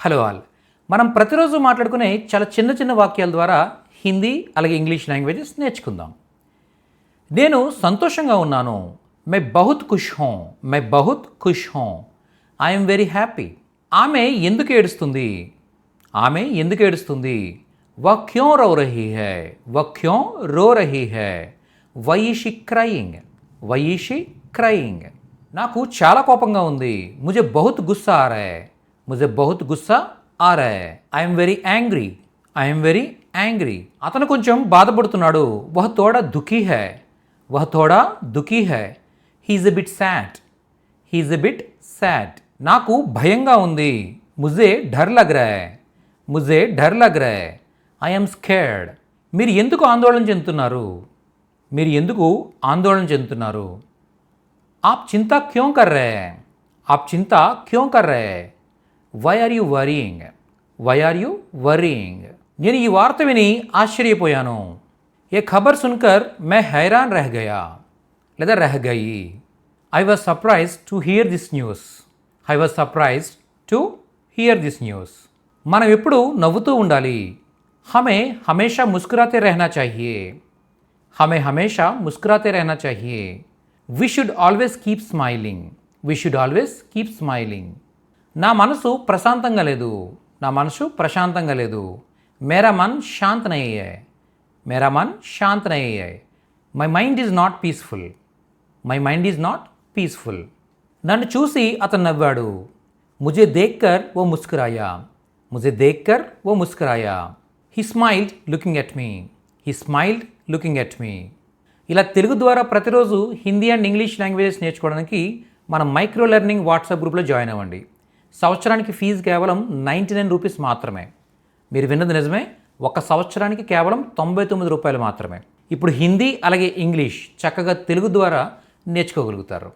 Hello all. మనం ప్రతిరోజు మాట్లాడుకునే చాలా చిన్న చిన్న వాక్యాల ద్వారా హిందీ అలాగే ఇంగ్లీష్ లాంగ్వేజెస్ నేర్చుకుందాం. నేను సంతోషంగా ఉన్నాను. మై బహుత్ ఖుష్ హూ. మై బహుత్ ఖుష్ హూ. I am very happy. ఆమె ఎందుకు ఏడుస్తుంది? ఆమె ఎందుకు ఏడుస్తుంది? వహ్ క్యోं रो रही है? वह क्यों रो रही है? Why is she crying? Why is she crying? నాకు చాలా కోపంగా ఉంది. ముझे बहुत गुस्सा आ रहा है. मुझे बहुत गुस्सा आ रहा है. I am very angry. I am very angry. అతను కొంచెం బాధపడుతున్నాడు. వహ్ థోడా దుఖీ హై. వహ్ థోడా దుఖీ హై. He is a bit sad. He is a bit sad. నాకు భయంగా ఉంది. ముझे डर लग रहा है. मुझे डर लग रहा है. I M scared. మీరు ఎందుకు ఆందోళన చెందుతున్నారు? మీరు ఎందుకు ఆందోళన చెందుతున్నారు? आप चिंता क्यों कर रहे हैं? आप चिंता क्यों कर रहे हैं? Why are you worrying? Why are you worrying? నేను ఈ వార్త విని ఆశ్చర్యపోయాను. ఏ ఖబర్ సున్కర్ మే హైరాన్ రహ్ గయా లేదా రహ్ గయి. I was surprised to hear this news. I was surprised to hear this news. మనం ఎప్పుడు నవ్వుతూ ఉండాలి. హమే హమేషా ముస్కురాతే రహనా చాహియే. హమే హమేషా ముస్కురాతే రహనా చాహియే. We should always keep smiling. We should always keep smiling. నా మనసు ప్రశాంతంగా లేదు. నా మనసు ప్రశాంతంగా లేదు. మేరా మన్ శాంత్ నహీ హై. మేరా మన్ శాంత్ నహీ హై. My mind is not peaceful. My mind is not peaceful. నన్ను చూసి అతను నవ్వాడు. ముझे देखकर वो मुस्कुराया. मुझे देखकर वो मुस्कुराया. he smiled looking at me. he smiled looking at me. ఇలా తెలుగు ద్వారా ప్రతిరోజు హిందీ అండ్ ఇంగ్లీష్ లాంగ్వేజెస్ నేర్చుకోవడానికి మన మైక్రో లెర్నింగ్ వాట్సాప్ గ్రూప్లో జాయిన్ అవ్వండి. సంవత్సరానికి ఫీజు కేవలం 99 రూపీస్ మాత్రమే. మీరు విన్నది నిజమే. ఒక సంవత్సరానికి కేవలం 99 రూపాయలు మాత్రమే. ఇప్పుడు హిందీ అలాగే ఇంగ్లీష్ చక్కగా తెలుగు ద్వారా నేర్చుకోగలుగుతారు.